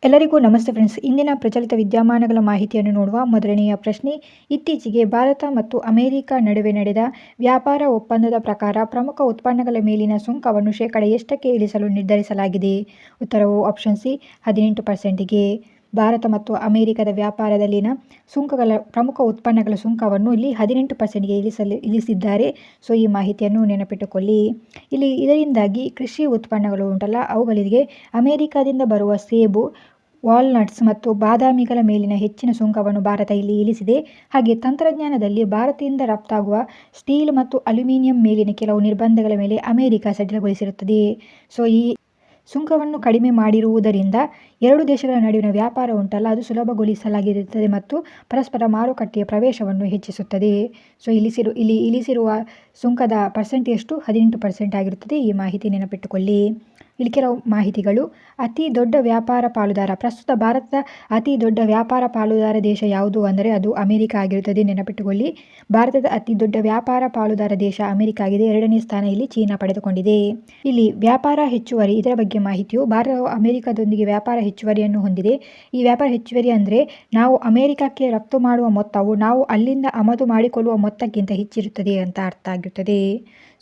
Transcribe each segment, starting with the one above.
ಎಲ್ಲರಿಗೂ ನಮಸ್ತೆ ಫ್ರೆಂಡ್ಸ್. ಇಂದಿನ ಪ್ರಚಲಿತ ವಿದ್ಯಮಾನಗಳ ಮಾಹಿತಿಯನ್ನು ನೋಡುವ ಮೊದಲನೆಯ ಪ್ರಶ್ನೆ, ಇತ್ತೀಚೆಗೆ ಭಾರತ ಮತ್ತು ಅಮೆರಿಕ ನಡುವೆ ನಡೆದ ವ್ಯಾಪಾರ ಒಪ್ಪಂದದ ಪ್ರಕಾರ ಪ್ರಮುಖ ಉತ್ಪನ್ನಗಳ ಮೇಲಿನ ಸುಂಕವನ್ನು ಎಷ್ಟಕ್ಕೆ ಇಳಿಸಲು ನಿರ್ಧರಿಸಲಾಗಿದೆ? ಉತ್ತರವು ಆಪ್ಷನ್ ಸಿ 18%ಗೆ. ಭಾರತ ಮತ್ತು ಅಮೆರಿಕದ ವ್ಯಾಪಾರದಲ್ಲಿನ ಸುಂಕಗಳ ಪ್ರಮುಖ ಉತ್ಪನ್ನಗಳ ಸುಂಕವನ್ನು ಇಲ್ಲಿ 18%ಗೆ ಇಳಿಸಿದ್ದಾರೆ. ಸೊ ಈ ಮಾಹಿತಿಯನ್ನು ನೆನಪಿಟ್ಟುಕೊಳ್ಳಿ. ಇದರಿಂದಾಗಿ ಕೃಷಿ ಉತ್ಪನ್ನಗಳು ಉಂಟಲ್ಲ, ಅವುಗಳಿಗೆ ಅಮೆರಿಕದಿಂದ ಬರುವ ಸೇಬು, ವಾಲ್ನಟ್ಸ್ ಮತ್ತು ಬಾದಾಮಿಗಳ ಮೇಲಿನ ಹೆಚ್ಚಿನ ಸುಂಕವನ್ನು ಭಾರತ ಇಲ್ಲಿ ಇಳಿಸಿದೆ. ಹಾಗೆ ತಂತ್ರಜ್ಞಾನದಲ್ಲಿ ಭಾರತದಿಂದ ರಫ್ತಾಗುವ ಸ್ಟೀಲ್ ಮತ್ತು ಅಲ್ಯೂಮಿನಿಯಂ ಮೇಲಿನ ಕೆಲವು ನಿರ್ಬಂಧಗಳ ಮೇಲೆ ಅಮೆರಿಕ ಸಡಿಲಗೊಳಿಸಿರುತ್ತದೆ. ಸೊ ಈ ಸುಂಕವನ್ನು ಕಡಿಮೆ ಮಾಡಿರುವುದರಿಂದ ಎರಡು ದೇಶಗಳ ನಡುವಿನ ವ್ಯಾಪಾರ ಉಂಟಲ್ಲ, ಅದು ಸುಲಭಗೊಳಿಸಲಾಗಿರುತ್ತದೆ ಮತ್ತು ಪರಸ್ಪರ ಮಾರುಕಟ್ಟೆಯ ಪ್ರವೇಶವನ್ನು ಹೆಚ್ಚಿಸುತ್ತದೆ. ಸೊ ಇಳಿಸಿರುವ ಸುಂಕದ ಪರ್ಸೆಂಟ್ ಎಷ್ಟು? 18% ಆಗಿರುತ್ತದೆ. ಈ ಮಾಹಿತಿ ನೆನಪಿಟ್ಟುಕೊಳ್ಳಿ. ಇಲ್ಲಿ ಕೆಲವು ಮಾಹಿತಿಗಳು. ಅತಿ ದೊಡ್ಡ ವ್ಯಾಪಾರ ಪಾಲುದಾರ. ಪ್ರಸ್ತುತ ಭಾರತದ ಅತಿ ದೊಡ್ಡ ವ್ಯಾಪಾರ ಪಾಲುದಾರ ದೇಶ ಯಾವುದು ಅಂದರೆ ಅದು ಅಮೆರಿಕ ಆಗಿರುತ್ತದೆ. ನೆನಪಿಟ್ಟುಕೊಳ್ಳಿ. ಭಾರತದ ಅತಿ ದೊಡ್ಡ ವ್ಯಾಪಾರ ಪಾಲುದಾರ ದೇಶ ಅಮೆರಿಕ ಆಗಿದೆ. ಎರಡನೇ ಸ್ಥಾನ ಇಲ್ಲಿ ಚೀನಾ ಪಡೆದುಕೊಂಡಿದೆ. ಇಲ್ಲಿ ವ್ಯಾಪಾರ ಹೆಚ್ಚುವರಿ, ಇದರ ಬಗ್ಗೆ ಮಾಹಿತಿಯು, ಭಾರತವು ಅಮೆರಿಕದೊಂದಿಗೆ ವ್ಯಾಪಾರ ಹೆಚ್ಚುವರಿಯನ್ನು ಹೊಂದಿದೆ. ಈ ವ್ಯಾಪಾರ ಹೆಚ್ಚುವರಿ ಅಂದರೆ ನಾವು ಅಮೆರಿಕಕ್ಕೆ ರಫ್ತು ಮಾಡುವ ಮೊತ್ತವು ನಾವು ಅಲ್ಲಿಂದ ಆಮದು ಮಾಡಿಕೊಳ್ಳುವ ಮೊತ್ತಕ್ಕಿಂತ ಹೆಚ್ಚಿರುತ್ತದೆ ಅಂತ ಅರ್ಥ ಆಗಿರುತ್ತದೆ.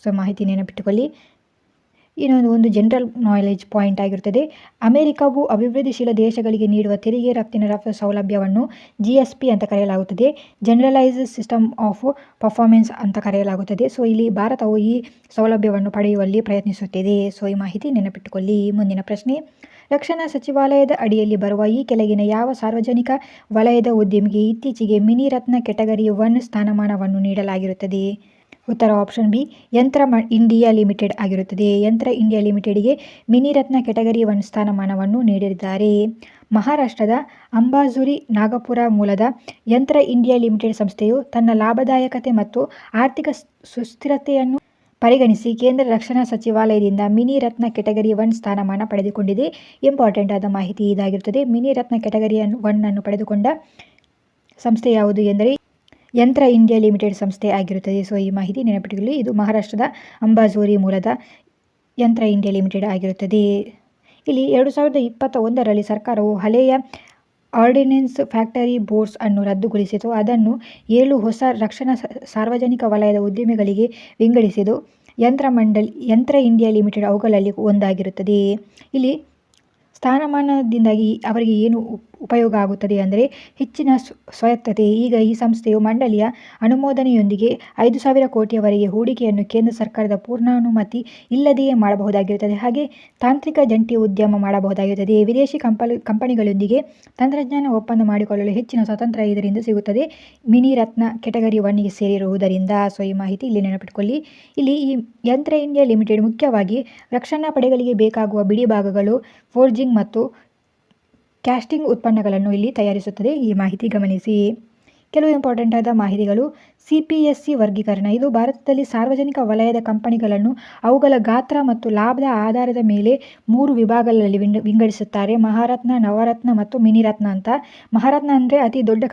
ಸೊ ಮಾಹಿತಿ ನೆನಪಿಟ್ಟುಕೊಳ್ಳಿ. ಇನ್ನೊಂದು ಜನರಲ್ ನಾಲೆಜ್ ಪಾಯಿಂಟ್ ಆಗಿರುತ್ತದೆ. ಅಮೆರಿಕವು ಅಭಿವೃದ್ಧಿಶೀಲ ದೇಶಗಳಿಗೆ ನೀಡುವ ತೆರಿಗೆ ರಫ್ತಿನ ಸೌಲಭ್ಯವನ್ನು GSP ಅಂತ ಕರೆಯಲಾಗುತ್ತದೆ. ಜನರಲೈಸ್ಡ್ ಸಿಸ್ಟಮ್ ಆಫ್ ಪರ್ಫಾರ್ಮೆನ್ಸ್ ಅಂತ ಕರೆಯಲಾಗುತ್ತದೆ. ಸೊ ಇಲ್ಲಿ ಭಾರತವು ಈ ಸೌಲಭ್ಯವನ್ನು ಪಡೆಯುವಲ್ಲಿ ಪ್ರಯತ್ನಿಸುತ್ತಿದೆ. ಸೊ ಈ ಮಾಹಿತಿ ನೆನಪಿಟ್ಟುಕೊಳ್ಳಿ. ಮುಂದಿನ ಪ್ರಶ್ನೆ, ರಕ್ಷಣಾ ಸಚಿವಾಲಯದ ಅಡಿಯಲ್ಲಿ ಬರುವ ಈ ಕೆಳಗಿನ ಯಾವ ಸಾರ್ವಜನಿಕ ವಲಯದ ಉದ್ಯಮಿಗೆ ಇತ್ತೀಚೆಗೆ ಮಿನಿ ರತ್ನ ಕೆಟಗರಿ 1 ಸ್ಥಾನಮಾನವನ್ನು ನೀಡಲಾಗಿರುತ್ತದೆ? ಉತ್ತರ ಆಪ್ಷನ್ ಬಿ ಯಂತ್ರ ಇಂಡಿಯಾ ಲಿಮಿಟೆಡ್ ಆಗಿರುತ್ತದೆ. ಯಂತ್ರ ಇಂಡಿಯಾ ಲಿಮಿಟೆಡ್ಗೆ ಮಿನಿ ರತ್ನ ಕೆಟಗರಿ 1 ಸ್ಥಾನಮಾನವನ್ನು ನೀಡಿದ್ದಾರೆ. ಮಹಾರಾಷ್ಟ್ರದ ಅಂಬಾಝುರಿ ನಾಗಪುರ ಮೂಲದ ಯಂತ್ರ ಇಂಡಿಯಾ ಲಿಮಿಟೆಡ್ ಸಂಸ್ಥೆಯು ತನ್ನ ಲಾಭದಾಯಕತೆ ಮತ್ತು ಆರ್ಥಿಕ ಸುಸ್ಥಿರತೆಯನ್ನು ಪರಿಗಣಿಸಿ ಕೇಂದ್ರ ರಕ್ಷಣಾ ಸಚಿವಾಲಯದಿಂದ ಮಿನಿ ರತ್ನ ಕೆಟಗರಿ 1 ಸ್ಥಾನಮಾನ ಪಡೆದುಕೊಂಡಿದೆ. ಇಂಪಾರ್ಟೆಂಟ್ ಆದ ಮಾಹಿತಿ ಇದಾಗಿರುತ್ತದೆ. ಮಿನಿ ರತ್ನ ಕೆಟಗರಿ 1 ಅನ್ನು ಪಡೆದುಕೊಂಡ ಸಂಸ್ಥೆ ಯಾವುದು ಎಂದರೆ ಯಂತ್ರ ಇಂಡಿಯಾ ಲಿಮಿಟೆಡ್ ಸಂಸ್ಥೆ ಆಗಿರುತ್ತದೆ. ಸೊ ಈ ಮಾಹಿತಿ ನೆನಪಿಟ್ಟುಕೊಳ್ಳಿ. ಇದು ಮಹಾರಾಷ್ಟ್ರದ ಅಂಬಾಝೋರಿ ಮೂಲದ ಯಂತ್ರ ಇಂಡಿಯಾ ಲಿಮಿಟೆಡ್ ಆಗಿರುತ್ತದೆ. ಇಲ್ಲಿ 2021ರಲ್ಲಿ ಸರ್ಕಾರವು ಹಳೆಯ ಆರ್ಡಿನೆನ್ಸ್ ಫ್ಯಾಕ್ಟರಿ ಬೋರ್ಡ್ಸ್ ಅನ್ನು ರದ್ದುಗೊಳಿಸಿತು. ಅದನ್ನು 7 ಹೊಸ ರಕ್ಷಣಾ ಸಾರ್ವಜನಿಕ ವಲಯದ ಉದ್ಯಮಿಗಳಿಗೆ ವಿಂಗಡಿಸಿತು. ಯಂತ್ರ ಇಂಡಿಯಾ ಲಿಮಿಟೆಡ್ ಅವುಗಳಲ್ಲಿ ಒಂದಾಗಿರುತ್ತದೆ. ಇಲ್ಲಿ ಸ್ಥಾನಮಾನದಿಂದಾಗಿ ಅವರಿಗೆ ಏನು ಉಪಯೋಗ ಆಗುತ್ತದೆ ಅಂದರೆ ಹೆಚ್ಚಿನ ಸ್ವಾಯತ್ತತೆ. ಈಗ ಈ ಸಂಸ್ಥೆಯು ಮಂಡಳಿಯ ಅನುಮೋದನೆಯೊಂದಿಗೆ 5,000 ಕೋಟಿಯವರೆಗೆ ಹೂಡಿಕೆಯನ್ನು ಕೇಂದ್ರ ಸರ್ಕಾರದ ಪೂರ್ಣಾನುಮತಿ ಇಲ್ಲದೆಯೇ ಮಾಡಬಹುದಾಗಿರುತ್ತದೆ. ಹಾಗೆ ತಾಂತ್ರಿಕ ಜಂಟಿ ಉದ್ಯಮ ಮಾಡಬಹುದಾಗಿರುತ್ತದೆ. ವಿದೇಶಿ ಕಂಪನಿಗಳೊಂದಿಗೆ ತಂತ್ರಜ್ಞಾನ ಒಪ್ಪಂದ ಮಾಡಿಕೊಳ್ಳಲು ಹೆಚ್ಚಿನ ಸ್ವಾತಂತ್ರ್ಯ ಇದರಿಂದ ಸಿಗುತ್ತದೆ, ಮಿನಿ ರತ್ನ ಕೆಟಗರಿ 1ಗೆ ಸೇರಿರುವುದರಿಂದ. ಸೊ ಈ ಮಾಹಿತಿ ಇಲ್ಲಿ ನೆನಪಿಟ್ಟುಕೊಳ್ಳಿ. ಇಲ್ಲಿ ಈ ಯಂತ್ರ ಇಂಡಿಯಾ ಲಿಮಿಟೆಡ್ ಮುಖ್ಯವಾಗಿ ರಕ್ಷಣಾ ಪಡೆಗಳಿಗೆ ಬೇಕಾಗುವ ಬಿಡಿ ಭಾಗಗಳು, ಫೋರ್ಜಿಂಗ್ ಮತ್ತು ಕ್ಯಾಸ್ಟಿಂಗ್ ಉತ್ಪನ್ನಗಳನ್ನು ಇಲ್ಲಿ ತಯಾರಿಸುತ್ತದೆ. ಈ ಮಾಹಿತಿ ಗಮನಿಸಿ. ಕೆಲವು ಇಂಪಾರ್ಟೆಂಟ್ ಆದ ಮಾಹಿತಿಗಳು. CPSE ವರ್ಗೀಕರಣ. ಇದು ಭಾರತದಲ್ಲಿ ಸಾರ್ವಜನಿಕ ವಲಯದ ಕಂಪನಿಗಳನ್ನು ಅವುಗಳ ಗಾತ್ರ ಮತ್ತು ಲಾಭದ ಆಧಾರದ ಮೇಲೆ 3 ವಿಭಾಗಗಳಲ್ಲಿ ವಿಂಗಡಿಸುತ್ತಾರೆ. ಮಹಾರತ್ನ, ನವರತ್ನ ಮತ್ತು ಮಿನಿ ರತ್ನ ಅಂತ. ಮಹಾರತ್ನ ಅಂದರೆ ಅತಿ ದೊಡ್ಡ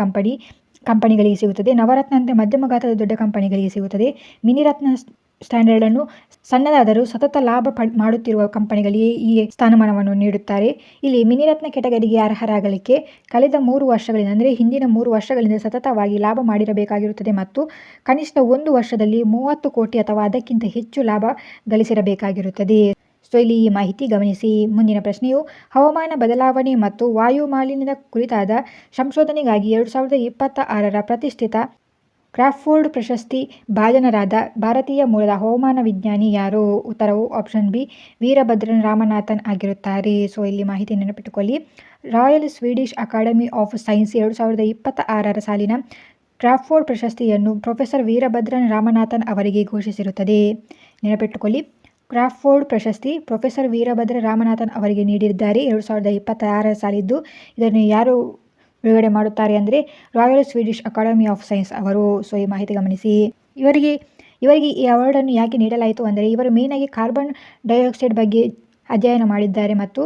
ಕಂಪನಿಗಳಿಗೆ ಸಿಗುತ್ತದೆ. ನವರತ್ನ ಅಂದರೆ ಮಧ್ಯಮ ಗಾತ್ರದ ದೊಡ್ಡ ಕಂಪನಿಗಳಿಗೆ ಸಿಗುತ್ತದೆ. ಮಿನಿ ರತ್ನ ಸ್ಟ್ಯಾಂಡರ್ಡ್ ಅನ್ನು ಸಣ್ಣದಾದರೂ ಸತತ ಲಾಭ ಮಾಡುತ್ತಿರುವ ಕಂಪನಿಗಳಿಗೆ ಈ ಸ್ಥಾನಮಾನವನ್ನು ನೀಡುತ್ತಾರೆ. ಇಲ್ಲಿ ಮಿನಿರತ್ನ ಕೆಟಗರಿಗೆ ಅರ್ಹರಾಗಲಿಕ್ಕೆ ಕಳೆದ 3 ವರ್ಷಗಳಿಂದ ಅಂದರೆ ಹಿಂದಿನ 3 ವರ್ಷಗಳಿಂದ ಸತತವಾಗಿ ಲಾಭ ಮಾಡಿರಬೇಕಾಗಿರುತ್ತದೆ ಮತ್ತು ಕನಿಷ್ಠ 1 ವರ್ಷದಲ್ಲಿ 30 ಕೋಟಿ ಅಥವಾ ಅದಕ್ಕಿಂತ ಹೆಚ್ಚು ಲಾಭ ಗಳಿಸಿರಬೇಕಾಗಿರುತ್ತದೆ. ಸೊ ಇಲ್ಲಿ ಈ ಮಾಹಿತಿ ಗಮನಿಸಿ. ಮುಂದಿನ ಪ್ರಶ್ನೆಯು ಹವಾಮಾನ ಬದಲಾವಣೆ ಮತ್ತು ವಾಯು ಮಾಲಿನ್ಯದ ಕುರಿತಾದ ಸಂಶೋಧನೆಗಾಗಿ 2026ರ ಪ್ರತಿಷ್ಠಿತ ಕ್ರಾಫೋರ್ಡ್ ಪ್ರಶಸ್ತಿ ಭಾಜನರಾದ ಭಾರತೀಯ ಮೂಲದ ಹವಾಮಾನ ವಿಜ್ಞಾನಿ ಯಾರು? ಉತ್ತರವು ಆಪ್ಷನ್ ಬಿ ವೀರಭದ್ರನ್ ರಾಮನಾಥನ್ ಆಗಿರುತ್ತಾರೆ. ಸೊ ಇಲ್ಲಿ ಮಾಹಿತಿ ನೆನಪಿಟ್ಟುಕೊಳ್ಳಿ. Royal Swedish Academy of Science 2026ರ ಸಾಲಿನ ಕ್ರಾಫೋರ್ಡ್ ಪ್ರಶಸ್ತಿಯನ್ನು ಪ್ರೊಫೆಸರ್ ವೀರಭದ್ರನ್ ರಾಮನಾಥನ್ ಅವರಿಗೆ ಘೋಷಿಸಿರುತ್ತದೆ. ನೆನಪಿಟ್ಟುಕೊಳ್ಳಿ. ಕ್ರಾಫೋರ್ಡ್ ಪ್ರಶಸ್ತಿ ಪ್ರೊಫೆಸರ್ ವೀರಭದ್ರ ರಾಮನಾಥನ್ ಅವರಿಗೆ ನೀಡಿದ್ದಾರೆ. 2026ರ ಸಾಲಿದ್ದು. ಇದನ್ನು ಯಾರು ಬಿಡುಗಡೆ ಮಾಡುತ್ತಾರೆ ಅಂದರೆ royal Swedish Academy of science ಅವರು. ಸೊ ಈ ಮಾಹಿತಿ ಗಮನಿಸಿ. ಇವರಿಗೆ ಈ ಅವಾರ್ಡನ್ನು ಯಾಕೆ ನೀಡಲಾಯಿತು ಅಂದರೆ ಇವರು ಮೇನಾಗಿ ಕಾರ್ಬನ್ ಡೈಆಕ್ಸೈಡ್ ಬಗ್ಗೆ ಅಧ್ಯಯನ ಮಾಡಿದ್ದಾರೆ ಮತ್ತು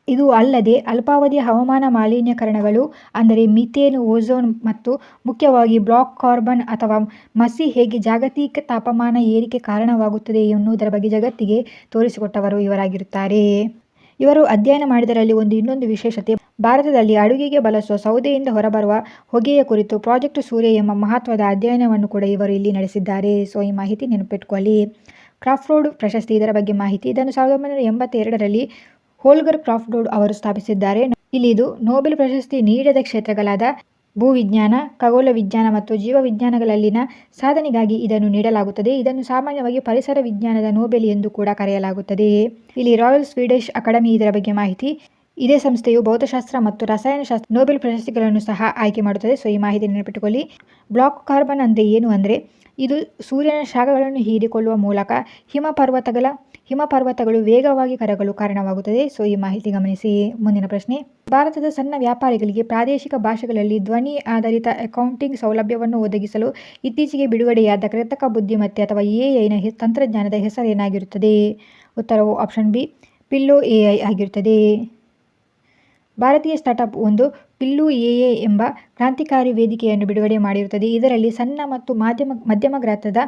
ಇದು ಅಲ್ಲದೆ ಅಲ್ಪಾವಧಿಯ ಹವಾಮಾನ ಮಾಲಿನ್ಯಕರಣಗಳು ಅಂದರೆ ಮಿಥೇನ್, ಓಝೋನ್ ಮತ್ತು ಮುಖ್ಯವಾಗಿ ಬ್ಲಾಕ್ ಕಾರ್ಬನ್ ಅಥವಾ ಮಸಿ ಹೇಗೆ ಜಾಗತಿಕ ತಾಪಮಾನ ಏರಿಕೆ ಕಾರಣವಾಗುತ್ತದೆ ಎನ್ನುವುದರ ಬಗ್ಗೆ ಜಗತ್ತಿಗೆ ತೋರಿಸಿಕೊಟ್ಟವರು ಇವರಾಗಿರುತ್ತಾರೆ. ಇವರು ಅಧ್ಯಯನ ಮಾಡಿದರಲ್ಲಿ ಇನ್ನೊಂದು ವಿಶೇಷತೆ ಭಾರತದಲ್ಲಿ ಅಡುಗೆಗೆ ಬಳಸುವ ಸೌದೆಯಿಂದ ಹೊರಬರುವ ಹೊಗೆಯ ಕುರಿತು ಪ್ರಾಜೆಕ್ಟ್ ಸೂರ್ಯ ಎಂಬ ಮಹತ್ವದ ಅಧ್ಯಯನವನ್ನು ಕೂಡ ಇವರು ಇಲ್ಲಿ ನಡೆಸಿದ್ದಾರೆ. ಸೊ ಈ ಮಾಹಿತಿ ನೆನಪಿಟ್ಕೊಳ್ಳಿ. ಕ್ರಾಫ್ರೋಡ್ ಪ್ರಶಸ್ತಿ, ಇದರ ಬಗ್ಗೆ ಮಾಹಿತಿ. ಇದನ್ನು 1982ರಲ್ಲಿ ಹೋಲ್ಗರ್ ಕ್ರಾಫ್ರೋಡ್ ಅವರು ಸ್ಥಾಪಿಸಿದ್ದಾರೆ. ಇಲ್ಲಿ ಇದು ನೊಬೆಲ್ ಪ್ರಶಸ್ತಿ ನೀಡದ ಕ್ಷೇತ್ರಗಳಾದ ಭೂವಿಜ್ಞಾನ, ಖಗೋಳ ವಿಜ್ಞಾನ ಮತ್ತು ಜೀವವಿಜ್ಞಾನಗಳಲ್ಲಿನ ಸಾಧನೆಗಾಗಿ ಇದನ್ನು ನೀಡಲಾಗುತ್ತದೆ. ಇದನ್ನು ಸಾಮಾನ್ಯವಾಗಿ ಪರಿಸರ ವಿಜ್ಞಾನದ ನೊಬೆಲ್ ಎಂದು ಕೂಡ ಕರೆಯಲಾಗುತ್ತದೆ. ಇಲ್ಲಿ ರಾಯಲ್ ಸ್ವೀಡಿಷ್ ಅಕಾಡೆಮಿ, ಇದರ ಬಗ್ಗೆ ಮಾಹಿತಿ. ಇದೇ ಸಂಸ್ಥೆಯು ಭೌತಶಾಸ್ತ್ರ ಮತ್ತು ರಸಾಯನಶಾಸ್ತ್ರ ನೊಬೆಲ್ ಪ್ರಶಸ್ತಿಗಳನ್ನು ಸಹ ಆಯ್ಕೆ ಮಾಡುತ್ತದೆ. ಸೊ ಈ ಮಾಹಿತಿ ನೆನಪಿಟ್ಟುಕೊಳ್ಳಿ. ಬ್ಲಾಕ್ ಕಾರ್ಬನ್ ಅಂದರೆ ಏನು ಅಂದರೆ ಇದು ಸೂರ್ಯನ ಶಾಖಗಳನ್ನು ಹೀರಿಕೊಳ್ಳುವ ಮೂಲಕ ಹಿಮಪರ್ವತಗಳು ವೇಗವಾಗಿ ಕರಗಲು ಕಾರಣವಾಗುತ್ತದೆ. ಸೊ ಈ ಮಾಹಿತಿ ಗಮನಿಸಿ. ಮುಂದಿನ ಪ್ರಶ್ನೆ, ಭಾರತದ ಸಣ್ಣ ವ್ಯಾಪಾರಿಗಳಿಗೆ ಪ್ರಾದೇಶಿಕ ಭಾಷೆಗಳಲ್ಲಿ ಧ್ವನಿ ಆಧಾರಿತ ಅಕೌಂಟಿಂಗ್ ಸೌಲಭ್ಯವನ್ನು ಒದಗಿಸಲು ಇತ್ತೀಚೆಗೆ ಬಿಡುಗಡೆಯಾದ ಕೃತಕ ಬುದ್ಧಿಮತ್ತೆ ಅಥವಾ ಎಐನ ತಂತ್ರಜ್ಞಾನದ ಹೆಸರೇನಾಗಿರುತ್ತದೆ? ಉತ್ತರವು ಆಪ್ಷನ್ ಬಿ, ಪಿಲ್ಲೋ ಎಐ ಆಗಿರುತ್ತದೆ. ಭಾರತೀಯ ಸ್ಟಾರ್ಟ್ಅಪ್ ಒಂದು ಪಿಲ್ಲೋ ಎಐ ಎಂಬ ಕ್ರಾಂತಿಕಾರಿ ವೇದಿಕೆಯನ್ನು ಬಿಡುಗಡೆ ಮಾಡಿರುತ್ತದೆ. ಇದರಲ್ಲಿ ಸಣ್ಣ ಮತ್ತು ಮಧ್ಯಮ ಗಾತ್ರದ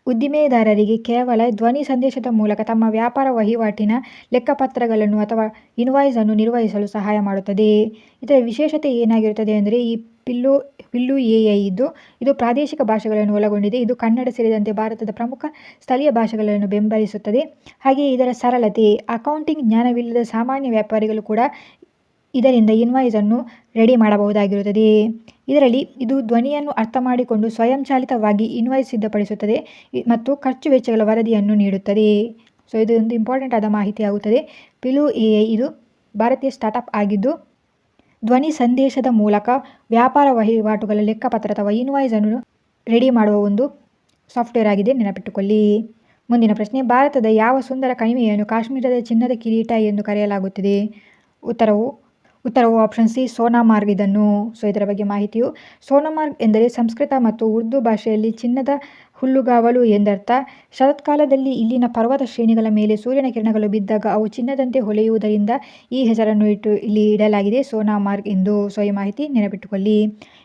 ಉದ್ದಿಮೆದಾರರಿಗೆ ಕೇವಲ ಧ್ವನಿ ಸಂದೇಶದ ಮೂಲಕ ತಮ್ಮ ವ್ಯಾಪಾರ ವಹಿವಾಟಿನ ಲೆಕ್ಕಪತ್ರಗಳನ್ನು ಅಥವಾ ಇನ್ವಾಯ್ಸ್ ಅನ್ನು ನಿರ್ವಹಿಸಲು ಸಹಾಯ ಮಾಡುತ್ತದೆ. ಇದರ ವಿಶೇಷತೆ ಏನಾಗಿರುತ್ತದೆ ಅಂದರೆ ಈ ಪಿಲ್ಲೋ ಎಐ ಇದು ಪ್ರಾದೇಶಿಕ ಭಾಷೆಗಳನ್ನು ಒಳಗೊಂಡಿದೆ. ಇದು ಕನ್ನಡ ಸೇರಿದಂತೆ ಭಾರತದ ಪ್ರಮುಖ ಸ್ಥಳೀಯ ಭಾಷೆಗಳನ್ನು ಬೆಂಬಲಿಸುತ್ತದೆ. ಹಾಗೆಯೇ ಇದರ ಸರಳತೆ, ಅಕೌಂಟಿಂಗ್ ಜ್ಞಾನವಿಲ್ಲದ ಸಾಮಾನ್ಯ ವ್ಯಾಪಾರಿಗಳು ಕೂಡ ಇದರಿಂದ ಇನ್ವಾಯ್ಸ್ ಅನ್ನು ರೆಡಿ ಮಾಡಬಹುದಾಗಿರುತ್ತದೆ. ಇದರಲ್ಲಿ ಇದು ಧ್ವನಿಯನ್ನು ಅರ್ಥ ಮಾಡಿಕೊಂಡು ಸ್ವಯಂಚಾಲಿತವಾಗಿ ಇನ್ವಾಯ್ಸ್ ಸಿದ್ಧಪಡಿಸುತ್ತದೆ ಮತ್ತು ಖರ್ಚು ವೆಚ್ಚಗಳ ವರದಿಯನ್ನು ನೀಡುತ್ತದೆ. ಸೊ ಇದು ಒಂದು ಇಂಪಾರ್ಟೆಂಟ್ ಆದ ಮಾಹಿತಿ ಆಗುತ್ತದೆ. ಪಿಲ್ಲೋ ಎಐ ಇದು ಭಾರತೀಯ ಸ್ಟಾರ್ಟ್ಅಪ್ ಆಗಿದ್ದು ಧ್ವನಿ ಸಂದೇಶದ ಮೂಲಕ ವ್ಯಾಪಾರ ವಹಿವಾಟುಗಳ ಲೆಕ್ಕಪತ್ರ ಅಥವಾ ಇನ್ವಾಯ್ಸ್ ಅನ್ನು ರೆಡಿ ಮಾಡುವ ಒಂದು ಸಾಫ್ಟ್ವೇರ್ ಆಗಿದೆ, ನೆನಪಿಟ್ಟುಕೊಳ್ಳಿ. ಮುಂದಿನ ಪ್ರಶ್ನೆ, ಭಾರತದ ಯಾವ ಸುಂದರ ಕಣಿವೆಯನ್ನು ಕಾಶ್ಮೀರದ ಚಿನ್ನದ ಕಿರೀಟ ಎಂದು ಕರೆಯಲಾಗುತ್ತದೆ? ಉತ್ತರವು ಆಪ್ಷನ್ ಸಿ, ಸೋನಾಮಾರ್ಗ್ ಇದನ್ನು. ಸೊ ಇದರ ಬಗ್ಗೆ ಮಾಹಿತಿಯು, ಸೋನಾಮಾರ್ಗ್ ಎಂದರೆ ಸಂಸ್ಕೃತ ಮತ್ತು ಉರ್ದು ಭಾಷೆಯಲ್ಲಿ ಚಿನ್ನದ ಹುಲ್ಲುಗಾವಲು ಎಂದರ್ಥ. ಶರತ್ಕಾಲದಲ್ಲಿ ಇಲ್ಲಿನ ಪರ್ವತ ಶ್ರೇಣಿಗಳ ಮೇಲೆ ಸೂರ್ಯನ ಕಿರಣಗಳು ಬಿದ್ದಾಗ ಅವು ಚಿನ್ನದಂತೆ ಹೊಳೆಯುವುದರಿಂದ ಈ ಹೆಸರನ್ನು ಇಲ್ಲಿ ಇಡಲಾಗಿದೆ, ಸೋನಾಮಾರ್ಗ್ ಎಂದು. ಸೊ ಈ ಮಾಹಿತಿ ನೆನಪಿಟ್ಟುಕೊಳ್ಳಿ.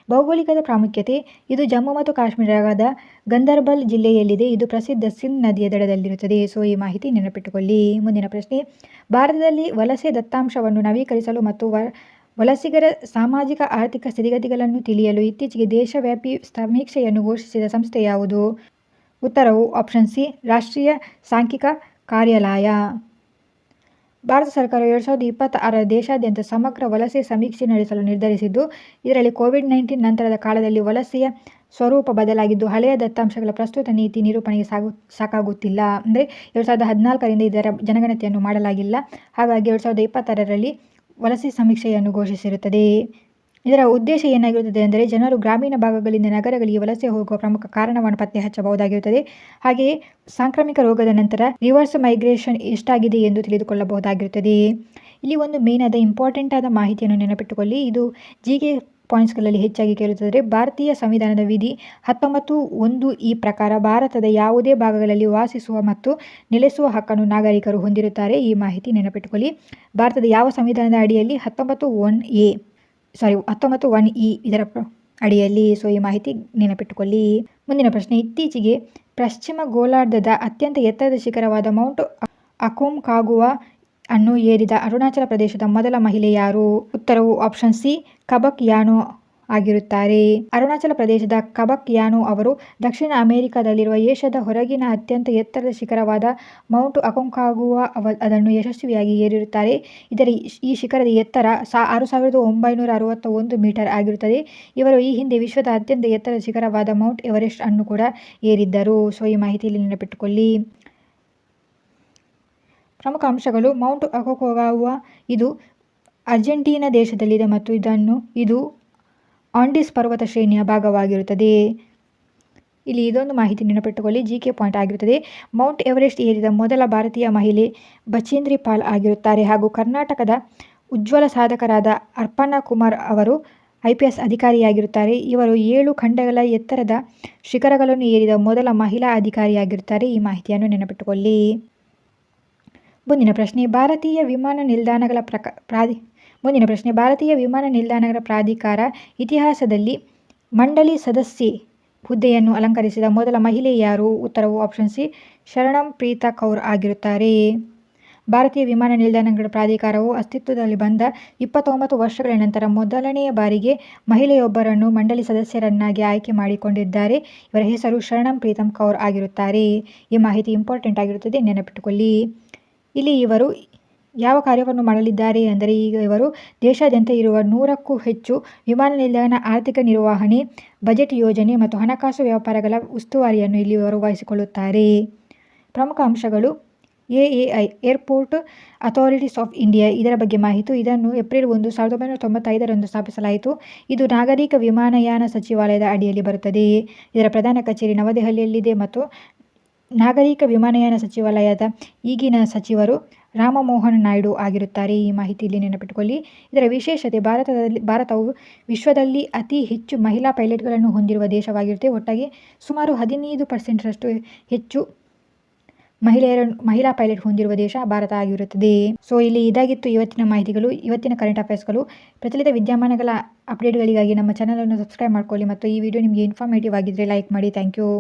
ಭೌಗೋಳಿಕದ ಪ್ರಾಮುಖ್ಯತೆ, ಇದು ಜಮ್ಮು ಮತ್ತು ಕಾಶ್ಮೀರದ ಗಂದರ್ಬಲ್ ಜಿಲ್ಲೆಯಲ್ಲಿದೆ. ಇದು ಪ್ರಸಿದ್ಧ ಸಿಂಧ್ ನದಿಯ ದಡದಲ್ಲಿರುತ್ತದೆ. ಸೊ ಈ ಮಾಹಿತಿ ನೆನಪಿಟ್ಟುಕೊಳ್ಳಿ. ಮುಂದಿನ ಪ್ರಶ್ನೆ, ಭಾರತದಲ್ಲಿ ವಲಸೆ ದತ್ತಾಂಶವನ್ನು ನವೀಕರಿಸಲು ಮತ್ತು ವಲಸಿಗರ ಸಾಮಾಜಿಕ ಆರ್ಥಿಕ ಸ್ಥಿತಿಗತಿಗಳನ್ನು ತಿಳಿಯಲು ಇತ್ತೀಚೆಗೆ ದೇಶವ್ಯಾಪಿ ಸಮೀಕ್ಷೆಯನ್ನು ಘೋಷಿಸಿದ ಸಂಸ್ಥೆ ಯಾವುದು? ಉತ್ತರವು ಆಪ್ಷನ್ ಸಿ, ರಾಷ್ಟ್ರೀಯ ಸಾಂಖ್ಯಿಕ ಕಾರ್ಯಾಲಯ. ಭಾರತ ಸರ್ಕಾರವು 2026 ದೇಶಾದ್ಯಂತ ಸಮಗ್ರ ವಲಸೆ ಸಮೀಕ್ಷೆ ನಡೆಸಲು ನಿರ್ಧರಿಸಿದ್ದು, ಇದರಲ್ಲಿ ಕೋವಿಡ್-19 ನಂತರದ ಕಾಲದಲ್ಲಿ ವಲಸೆಯ ಸ್ವರೂಪ ಬದಲಾಗಿದ್ದು ಹಳೆಯ ದತ್ತಾಂಶಗಳ ಪ್ರಸ್ತುತ ನೀತಿ ನಿರೂಪಣೆಗೆ ಸಾಕಾಗುತ್ತಿಲ್ಲ. ಅಂದರೆ 2014ರಿಂದ ಇದರ ಜನಗಣತಿಯನ್ನು ಮಾಡಲಾಗಿಲ್ಲ. ಹಾಗಾಗಿ 2026ರಲ್ಲಿ ವಲಸೆ ಸಮೀಕ್ಷೆಯನ್ನು ಘೋಷಿಸಿರುತ್ತದೆ. ಇದರ ಉದ್ದೇಶ ಏನಾಗಿರುತ್ತದೆ ಅಂದರೆ ಜನರು ಗ್ರಾಮೀಣ ಭಾಗಗಳಿಂದ ನಗರಗಳಿಗೆ ವಲಸೆ ಹೋಗುವ ಪ್ರಮುಖ ಕಾರಣವನ್ನು ಪತ್ತೆ ಹಚ್ಚಬಹುದಾಗಿರುತ್ತದೆ. ಹಾಗೆಯೇ ಸಾಂಕ್ರಾಮಿಕ ರೋಗದ ನಂತರ ರಿವರ್ಸ್ ಮೈಗ್ರೇಷನ್ ಎಷ್ಟಾಗಿದೆ ಎಂದು ತಿಳಿದುಕೊಳ್ಳಬಹುದಾಗಿರುತ್ತದೆ. ಇಲ್ಲಿ ಒಂದು ಮೇನ್ ಆದ ಇಂಪಾರ್ಟೆಂಟ್ ಆದ ಮಾಹಿತಿಯನ್ನು ನೆನಪಿಟ್ಟುಕೊಳ್ಳಿ. ಇದು ಜಿಕೆ ಪಾಯಿಂಟ್ಸ್ಗಳಲ್ಲಿ ಹೆಚ್ಚಾಗಿ ಕೇಳುತ್ತದೆ. ಭಾರತೀಯ ಸಂವಿಧಾನದ ವಿಧಿ 19(1) ಈ ಪ್ರಕಾರ ಭಾರತದ ಯಾವುದೇ ಭಾಗಗಳಲ್ಲಿ ವಾಸಿಸುವ ಮತ್ತು ನೆಲೆಸುವ ಹಕ್ಕನ್ನು ನಾಗರಿಕರು ಹೊಂದಿರುತ್ತಾರೆ. ಈ ಮಾಹಿತಿ ನೆನಪಿಟ್ಟುಕೊಳ್ಳಿ. ಭಾರತದ ಯಾವ ಸಂವಿಧಾನದ ಅಡಿಯಲ್ಲಿ? 19(1)(e) ಇದರ ಅಡಿಯಲ್ಲಿ. ಸೊ ಈ ಮಾಹಿತಿ ನೆನಪಿಟ್ಟುಕೊಳ್ಳಿ. ಮುಂದಿನ ಪ್ರಶ್ನೆ, ಇತ್ತೀಚೆಗೆ ಪಶ್ಚಿಮ ಗೋಳಾರ್ಧದ ಅತ್ಯಂತ ಎತ್ತರದ ಶಿಖರವಾದ ಮೌಂಟ್ ಅಕೋನ್ಕಾಗುವಾ ಅನ್ನು ಏರಿದ ಅರುಣಾಚಲ ಪ್ರದೇಶದ ಮೊದಲ ಮಹಿಳೆ ಯಾರು? ಉತ್ತರವು ಆಪ್ಷನ್ ಸಿ, ಕಬಕ್ ಯಾನೋ ಆಗಿರುತ್ತಾರೆ. ಅರುಣಾಚಲ ಪ್ರದೇಶದ ಕಬಕ್ ಯಾನೋ ಅವರು ದಕ್ಷಿಣ ಅಮೆರಿಕದಲ್ಲಿರುವ ಏಷ್ಯಾದ ಹೊರಗಿನ ಅತ್ಯಂತ ಎತ್ತರದ ಶಿಖರವಾದ ಮೌಂಟ್ ಅಕೋನ್ಕಾಗುವಾ ಅದನ್ನು ಯಶಸ್ವಿಯಾಗಿ ಏರಿರುತ್ತಾರೆ. ಈ ಶಿಖರದ ಎತ್ತರ 6,961 ಮೀಟರ್ ಆಗಿರುತ್ತದೆ. ಇವರು ಈ ಹಿಂದೆ ವಿಶ್ವದ ಅತ್ಯಂತ ಎತ್ತರದ ಶಿಖರವಾದ ಮೌಂಟ್ ಎವರೆಸ್ಟ್ ಅನ್ನು ಕೂಡ ಏರಿದ್ದರು. ಸೊ ಈ ಮಾಹಿತಿಯಲ್ಲಿ ನೆನಪಿಟ್ಟುಕೊಳ್ಳಿ. ಪ್ರಮುಖ ಅಂಶಗಳು, ಮೌಂಟ್ ಅಕೋನ್ಕಾಗುವಾ ಇದು ಅರ್ಜೆಂಟೀನಾ ದೇಶದಲ್ಲಿದೆ ಮತ್ತು ಇದು ಆಂಡೀಸ್ ಪರ್ವತ ಶ್ರೇಣಿಯ ಭಾಗವಾಗಿರುತ್ತದೆ. ಇಲ್ಲಿ ಇದೊಂದು ಮಾಹಿತಿ ನೆನಪಿಟ್ಟುಕೊಳ್ಳಿ, ಜಿಕೆ ಪಾಯಿಂಟ್ ಆಗಿರುತ್ತದೆ. ಮೌಂಟ್ ಎವರೆಸ್ಟ್ ಏರಿದ ಮೊದಲ ಭಾರತೀಯ ಮಹಿಳೆ ಬಚೇಂದ್ರಿ ಪಾಲ್ ಆಗಿರುತ್ತಾರೆ. ಹಾಗೂ ಕರ್ನಾಟಕದ ಉಜ್ವಲ ಸಾಧಕರಾದ ಅರ್ಪಣಾ ಕುಮಾರ್ ಅವರು IPS ಅಧಿಕಾರಿಯಾಗಿರುತ್ತಾರೆ. ಇವರು 7 ಖಂಡಗಳ ಎತ್ತರದ ಶಿಖರಗಳನ್ನು ಏರಿದ ಮೊದಲ ಮಹಿಳಾ ಅಧಿಕಾರಿಯಾಗಿರುತ್ತಾರೆ. ಈ ಮಾಹಿತಿಯನ್ನು ನೆನಪಿಟ್ಟುಕೊಳ್ಳಿ. ಮುಂದಿನ ಪ್ರಶ್ನೆ, ಭಾರತೀಯ ವಿಮಾನ ನಿಲ್ದಾಣಗಳ ಪ್ರಾಧಿಕಾರ ಇತಿಹಾಸದಲ್ಲಿ ಮಂಡಳಿ ಸದಸ್ಯೆ ಹುದ್ದೆಯನ್ನು ಅಲಂಕರಿಸಿದ ಮೊದಲ ಮಹಿಳೆ ಯಾರು? ಉತ್ತರವು ಆಪ್ಷನ್ ಸಿ, ಶರಣಂ ಪ್ರೀತಾ ಕೌರ್ ಆಗಿರುತ್ತಾರೆ. ಭಾರತೀಯ ವಿಮಾನ ನಿಲ್ದಾಣಗಳ ಪ್ರಾಧಿಕಾರವು ಅಸ್ತಿತ್ವದಲ್ಲಿ ಬಂದ 29 ವರ್ಷಗಳ ನಂತರ ಮೊದಲನೆಯ ಬಾರಿಗೆ ಮಹಿಳೆಯೊಬ್ಬರನ್ನು ಮಂಡಳಿ ಸದಸ್ಯರನ್ನಾಗಿ ಆಯ್ಕೆ ಮಾಡಿಕೊಂಡಿದ್ದಾರೆ. ಇವರ ಹೆಸರು ಶರಣಂ ಪ್ರೀತಮ್ ಕೌರ್ ಆಗಿರುತ್ತಾರೆ. ಈ ಮಾಹಿತಿ ಇಂಪಾರ್ಟೆಂಟ್ ಆಗಿರುತ್ತದೆ, ನೆನಪಿಟ್ಟುಕೊಳ್ಳಿ. ಇಲ್ಲಿ ಇವರು ಯಾವ ಕಾರ್ಯವನ್ನು ಮಾಡಲಿದ್ದಾರೆ ಅಂದರೆ, ಈಗ ಇವರು ದೇಶಾದ್ಯಂತ ಇರುವ 100ಕ್ಕೂ ಹೆಚ್ಚು ವಿಮಾನ ನಿಲ್ದಾಣ ಆರ್ಥಿಕ ನಿರ್ವಹಣೆ, ಬಜೆಟ್ ಯೋಜನೆ ಮತ್ತು ಹಣಕಾಸು ವ್ಯವಹಾರಗಳ ಉಸ್ತುವಾರಿಯನ್ನು ಇಲ್ಲಿ ಇವರು ವಹಿಸಿಕೊಳ್ಳುತ್ತಾರೆ. ಪ್ರಮುಖ ಅಂಶಗಳು: AAI airport authorities of India. ಇದರ ಬಗ್ಗೆ ಮಾಹಿತಿ. ಇದನ್ನು ಏಪ್ರಿಲ್ 1, 1995ರಂದು ಸ್ಥಾಪಿಸಲಾಯಿತು. ಇದು ನಾಗರಿಕ ವಿಮಾನಯಾನ ಸಚಿವಾಲಯದ ಅಡಿಯಲ್ಲಿ ಬರುತ್ತದೆ. ಇದರ ಪ್ರಧಾನ ಕಚೇರಿ ನವದೆಹಲಿಯಲ್ಲಿದೆ ಮತ್ತು ನಾಗರಿಕ ವಿಮಾನಯಾನ ಸಚಿವಾಲಯದ ಈಗಿನ ಸಚಿವರು ರಾಮಮೋಹನ್ ನಾಯ್ಡು ಆಗಿರುತ್ತಾರೆ. ಈ ಮಾಹಿತಿ ಇಲ್ಲಿ ನೆನಪಿಟ್ಟುಕೊಳ್ಳಿ. ಇದರ ವಿಶೇಷತೆ: ಭಾರತವು ವಿಶ್ವದಲ್ಲಿ ಅತಿ ಹೆಚ್ಚು ಮಹಿಳಾ ಪೈಲಟ್ಗಳನ್ನು ಹೊಂದಿರುವ ದೇಶವಾಗಿರುತ್ತೆ. ಒಟ್ಟಾಗಿ ಸುಮಾರು 15% ಹೆಚ್ಚು ಮಹಿಳಾ ಪೈಲಟ್ ಹೊಂದಿರುವ ದೇಶ ಭಾರತ ಆಗಿರುತ್ತದೆ. ಸೊ ಇಲ್ಲಿ ಇದಾಗಿತ್ತು ಇವತ್ತಿನ ಮಾಹಿತಿಗಳು, ಇವತ್ತಿನ ಕರೆಂಟ್ ಅಫೇರ್ಸ್ಗಳು. ಪ್ರಚಲಿತ ವಿದ್ಯಮಾನಗಳ ಅಪ್ಡೇಟ್ಗಳಿಗಾಗಿ ನಮ್ಮ ಚಾನಲನ್ನು ಸಬ್ಸ್ಕ್ರೈಬ್ ಮಾಡ್ಕೊಳ್ಳಿ ಮತ್ತು ಈ ವಿಡಿಯೋ ನಿಮಗೆ ಇನ್ಫಾರ್ಮೇಟಿವ್ ಆಗಿದ್ದರೆ ಲೈಕ್ ಮಾಡಿ. Thank you.